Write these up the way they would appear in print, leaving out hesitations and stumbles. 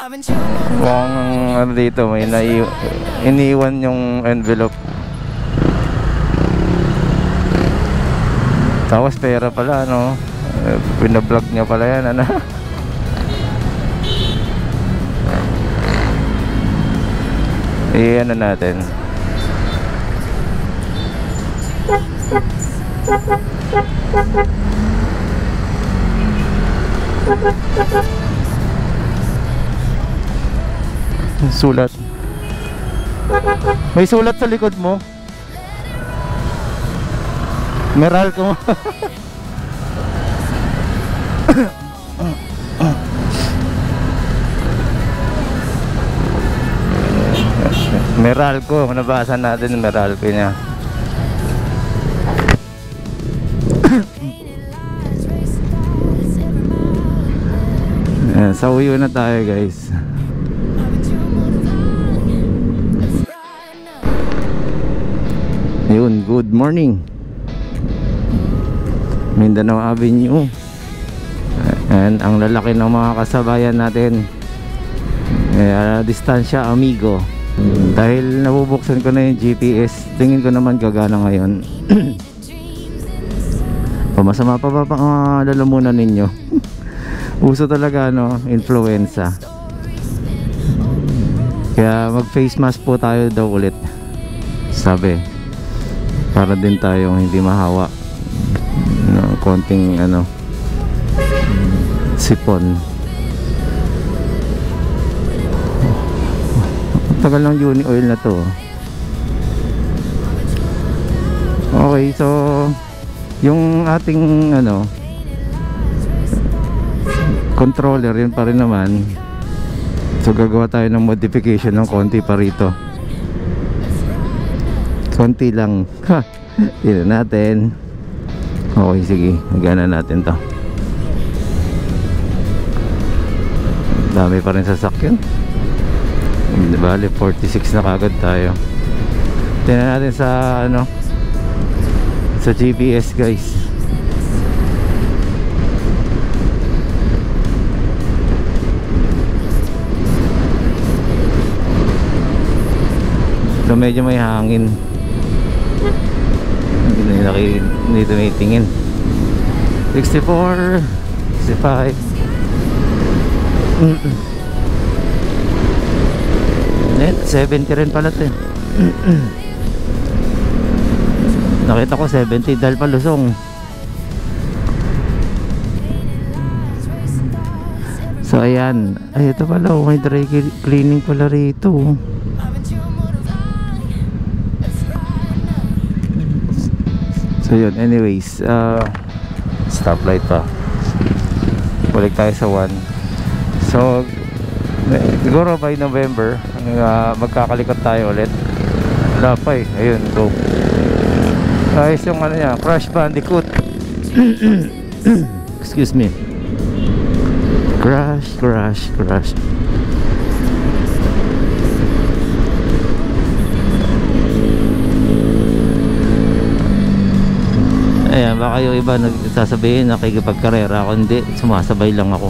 Mukhang ano dito, may iniwan yung envelope. Tapos pera pala, ano, pinablog niya pala yan, ano. Ano natin. Sulat. May sulat sa likod mo. Meralco. Meralco, nabasa natin Meralco niya. Sa uyo na tayo, guys. Yun, good morning Mindanao Avenue. And ang lalaki ng mga kasabayan natin, distansya amigo. Dahil nabubuksan ko na yung GPS, tingin ko naman gagana ngayon. Masama pa ba lalamunan ninyo? Uso talaga, no, influenza. Kaya mag face mask po tayo daw ulit, sabi, para din tayong hindi mahawa, no, konting ano, sipon. Tagal ng uni oil na to. Okay, so yung ating ano controller, yun pa rin naman. So gagawa tayo ng modification ng konti pa rito. Konti lang. Tignan natin. Okay, sige, nagana natin to. Dami pa rin sasakyan. Bale 46 na kagad tayo. Tingnan natin sa ano, sa GPS, guys. So medyo may hangin. Dito may tingin. 64, 65. 70 rin pala ito. Nakita ko 70 dahil palusong. So ayan. Ay, ito pala, may dry cleaning pala rito. So yun, anyways, stoplight pa. Balik tayo sa 1. So siguro by November magkakalikot tayo ulit. Wala pa eh. Ayun, go. Ayos yung ano niya, Crash Bandicoot. Excuse me. Crash. Ayan, baka yung iba nagsasabihin nakikipagkarera ako. Hindi, sumasabay lang ako.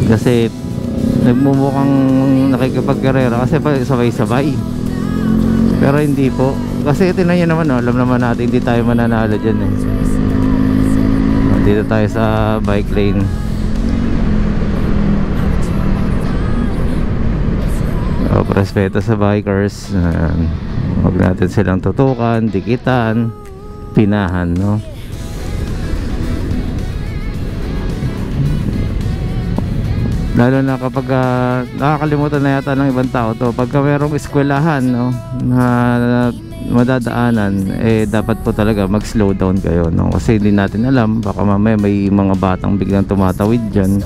Kasi nagmumukhang nakikipagkarera kasi sabay-sabay, pero hindi po. Kasi ito na yun naman, alam naman natin hindi tayo mananalo dyan eh. Dito tayo sa bike lane. Respeto sa bikers. Huwag natin silang tutukan, dikitan, pinahan, no? Lalo na kapag nakakalimutan na yata ng ibang tao to, pagka merong eskwelahan, no, na madadaanan, eh dapat po talaga mag slow down kayo, no? Kasi hindi natin alam, baka mamaya may mga batang biglang tumatawid dyan.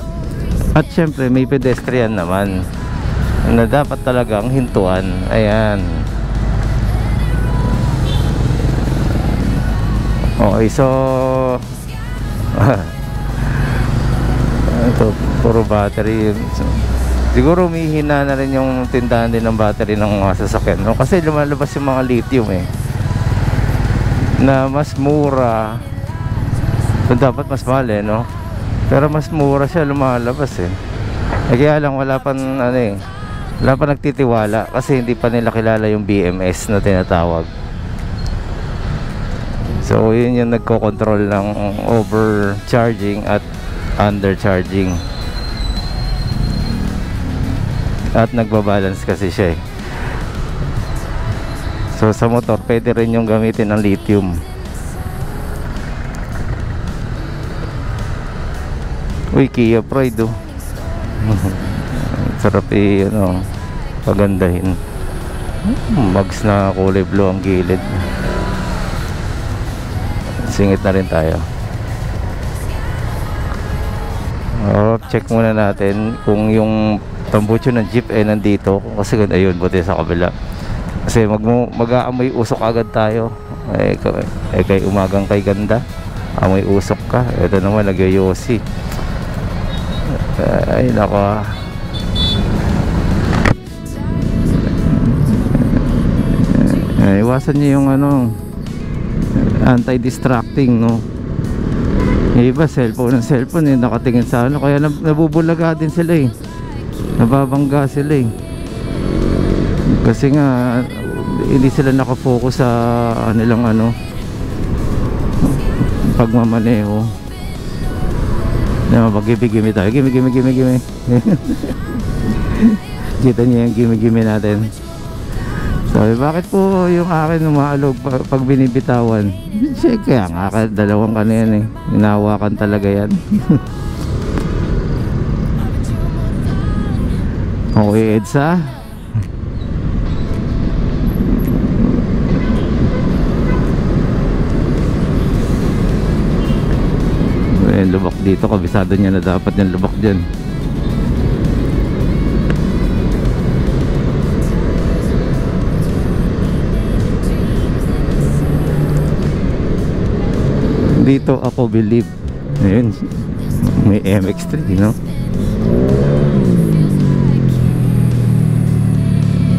At syempre may pedestrian naman na dapat talagang hintuan. Ayan. Okay, so ito, puro battery. Siguro umihina na rin yung tindahan din ng battery ng mga sasakyan, no? Kasi lumalabas yung mga lithium eh, na mas mura. So So dapat mas mahal eh, no? Pero mas mura siya lumalabas eh. Kaya lang wala pang ano eh, wala pa nagtitiwala kasi hindi pa nila kilala yung BMS na tinatawag. So yun yung nagko-control ng overcharging at undercharging. At nagbabalance kasi siya eh. So sa motor pwede rin yung gamitin ng lithium. Uy, Kia Pride oh. Sarap eh, ano, pagandahin. Mags na kulay blue ang gilid. Singit na rin tayo. Check muna natin kung yung tambucho ng jeep eh nandito. Kasi ayun, buti sa kabila. Kasi mag-aamoy usok agad tayo. Kay umagang kay ganda, amoy usok ka. Ito naman nagyoyosi. Ay nako. Iwasan niyo yung ano, anti-distracting, no? Yung iba cellphone eh, nakatingin sa ano, kaya nabubulaga din sila eh, nababangga sila eh, kasi nga hindi sila nakafocus sa nilang ano, pagmamaneho. Mag-gimi tayo, gimi kita niyo yung gimi natin. Sabi, bakit po yung akin umaalog pag binibitawan? Kaya nga, dalawang kanina eh. Hinahawakan talaga yan. Okay, EDSA. Yung lubak dito, kabisado niya na dapat yung lubak dyan. Dito ako believe. Ayun, may MX-3, no?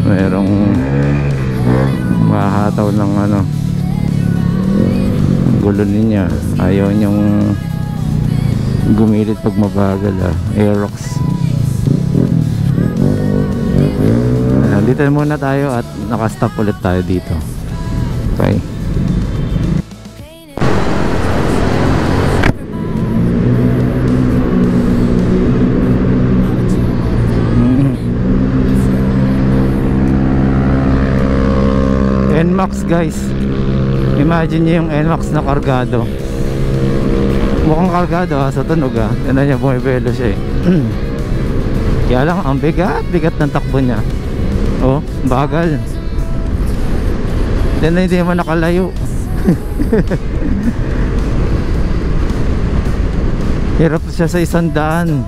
Merong mahataw ng ano, gulo niya. Ayaw niyong gumilit pag mabagal Aerox. Dito muna tayo at nakastop ulit tayo dito. Okay. NMAX guys, imagine nyo yung NMAX na kargado. Mukhang kargado sa tunog yan na niya, bumibelo siya eh. Kaya lang ang bigat ng takbo niya. Oh, bagal. Hindi naman nakalayo. Hirap siya sa 100.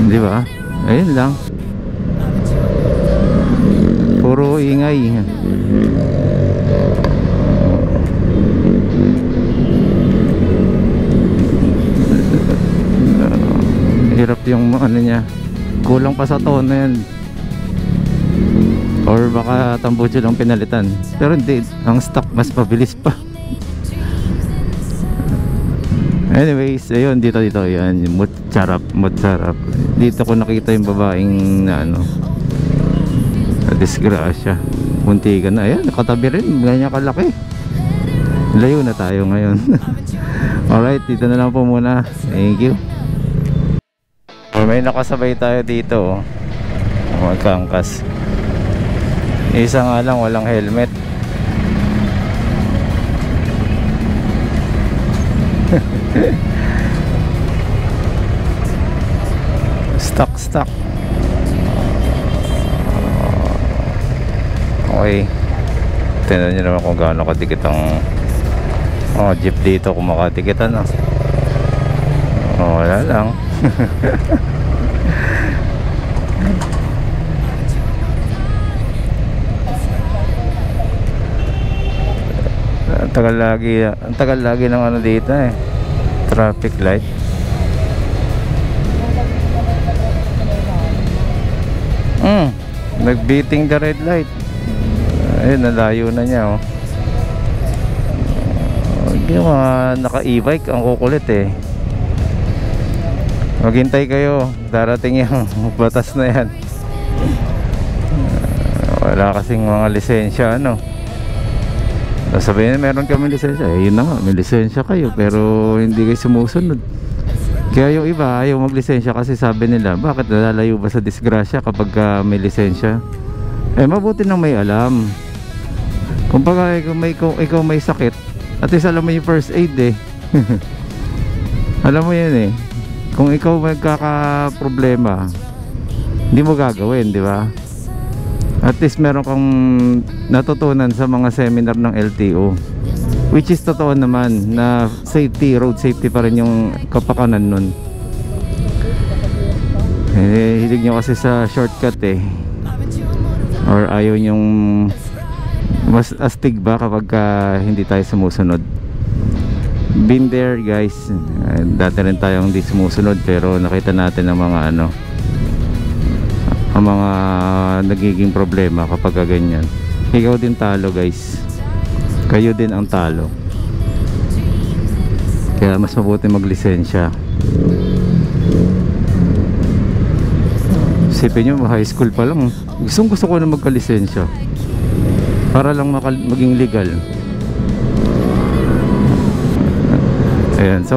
Di ba? Ayun lang. Puro ingay. Hirap yung ano niya. Kulang pa sa tono yan. Or baka tambucho lang pinalitan. Pero hindi, ang stock mas mabilis pa. Anyways, ayun, dito yan, Motsarap. Dito ko nakita yung babaeng na ano, disgrasya, muntikan na. Ayan, nakatabi rin, ganyan kalaki. Layo na tayo ngayon. Alright, dito na lang po muna. Thank you. May nakasabay tayo dito, magkangkas. Isa nga lang walang helmet. Stuck. Okay, tingnan nyo naman kung gaano kadikit ang jeep dito, kung makadikitan wala lang. Ang tagal lagi ng ano dito eh, traffic light. Nagbeating the red light. Ayun, nalayo na niya oh. Yung mga naka-e-bike ang kukulit eh. Maghintay kayo, darating yung batas na yan. Wala kasing mga lisensya ano. Sabihin na meron kami lisensya, yun na nga, may lisensya kayo pero hindi kayo sumusunod. Kaya yung iba ayaw mag-lisensya kasi sabi nila, bakit nalalayo ba sa disgrasya kapag may lisensya? Mabuti nang may alam. Kumbaga ikaw may sakit, at least alam mo yung first aid eh. Alam mo yun eh. Kung ikaw magkaka-problema, hindi mo gagawin, di ba? At least meron kang natutunan sa mga seminar ng LTO, which is totoo naman na safety, road safety pa rin yung kapakanan nun. Hilig nyo kasi sa shortcut eh, or ayaw nyong mas astig ba kapag hindi tayo sumusunod. Been there guys. Dati rin tayong hindi sumusunod pero nakita natin ang mga ang mga nagiging problema kapag ganyan. Ikaw din talo guys, kayo din ang talo. Kaya mas mabuti maglisensya. Isipin nyo, high school pa lang gusto ko na magkalisensya para lang maging legal. Ayan, so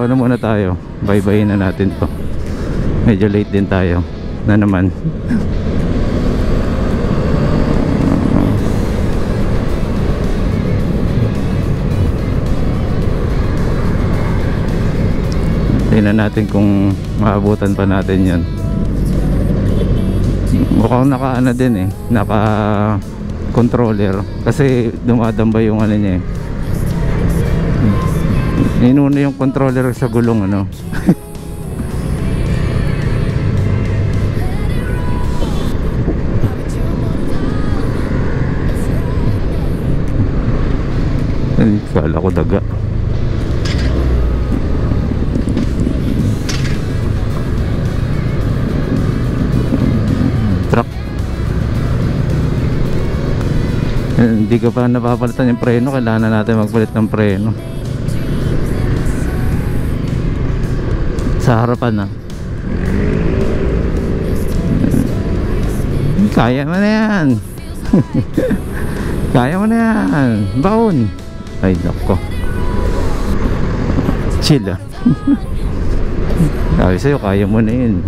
ano muna tayo, bye-bye na natin to. Medyo late din tayo na naman. Tingnan natin kung maabutan pa natin yan. Mukhang naka-ano din eh, naka controller kasi dumadamba yung ano niya eh. Inuna yung controller sa gulong ano. Kala ko daga. Truck. Hindi ka pa napapalitan yung preno, kailangan natin magpalit ng preno. Sa harapan na. Kaya mo na yan. Kaya mo na yan. Baon. Ay nako, chill ah. Sabi sa'yo kaya mo na yun.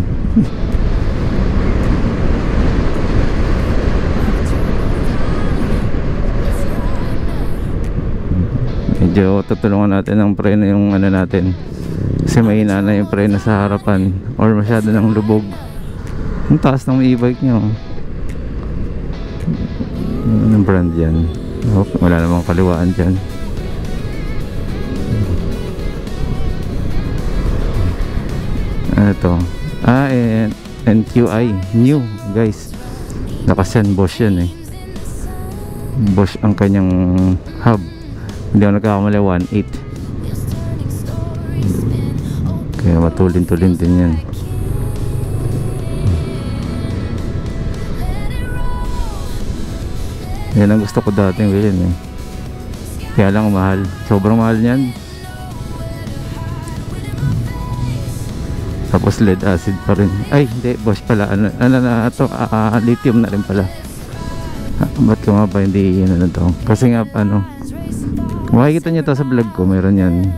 Medyo tutulungan natin ng preno yung ano natin, kasi mahina na yung preno sa harapan or masyado ng lubog. Ang taas ng e-bike nyo. Anong brand yan? Oh, wala namang kaliwaan dyan. Ano to? NQI new guys. Nakasan Bosch yan eh. Bosch ang kanyang hub. Hindi ako nagkakamali, 1.8. Kaya matulin-tulin din yan. Yan ang gusto ko dating bilhin eh. Kaya lang mahal. Sobrang mahal niyan. Tapos lead acid pa rin. Ay hindi, Bosch pala. Ano na ito? Lithium na rin pala. Ba't ko nga ba hindi yun na to? Kasi nga ano, makikita nyo to sa vlog ko. Meron yan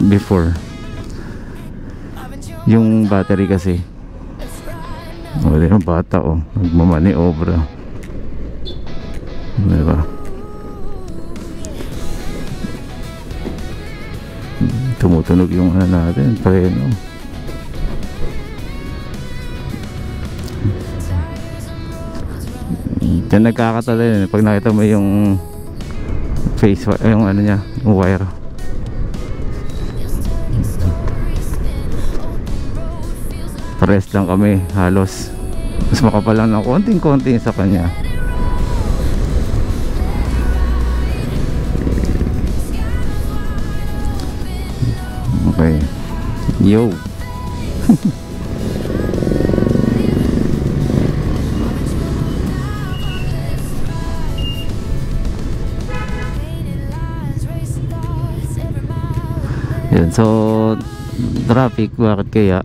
before. Yung battery kasi. Wala yung bata oh. Nagmamani obra. Diba? Tumutunog yung ano natin, preno. Diyan nagkakatala yun pag nakita mo yung face, yung ano niya, yung wire. Pares lang kami halos. Mas makapal lang ng konting-konti sa kanya. Okay. Yo. Yun, so traffic, bakit kaya?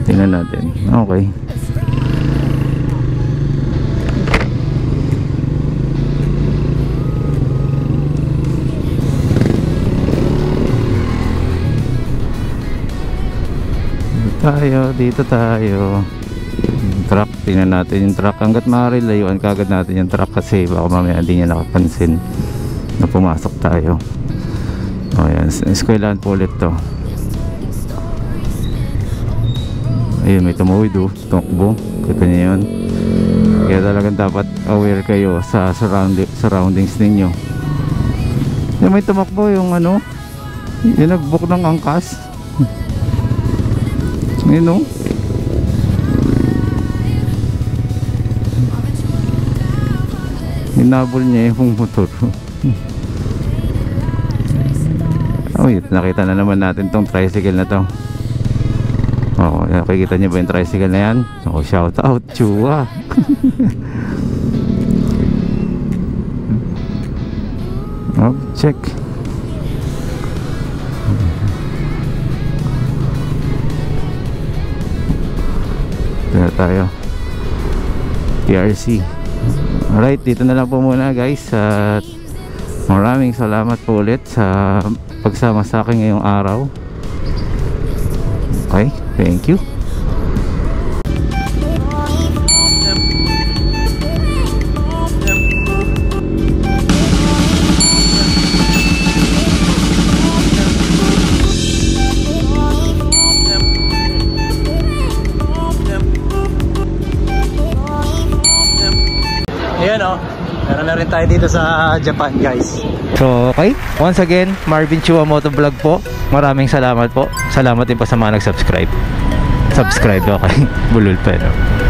Tingnan natin. Okay. Dito tayo. Truck, tingnan natin yung truck. Hanggat maaari layuan kagad natin yung truck kasi baka mamaya hindi niya nakapansin na pumasok tayo. O yan, eskwelahan po ulit to. Ayun, may tumawid o, tumakbo. Kita niyo yun. Kaya talagang dapat aware kayo sa surroundings ninyo. Yung may tumakbo yung ano, yung nagbook ng angkas. Yun o. Hinabol niya yung motor. Oh, nakita na naman natin tong tricycle na to. Oh, nakikita niyo ba yung tricycle na yan? Oh, shout out, Chua. Oh, check. Ito tayo. PRC. Alright, dito na lang po muna guys. At maraming salamat po ulit sa pagsama sa akin ngayong araw. Okay, thank you. Ayan o, meron na rin tayo dito sa Japan guys. So okay, once again, Marvin Chua Motovlog po. Maraming salamat po. Salamat din po sa mga nag-subscribe. Subscribe, okay. Bulol pa, no?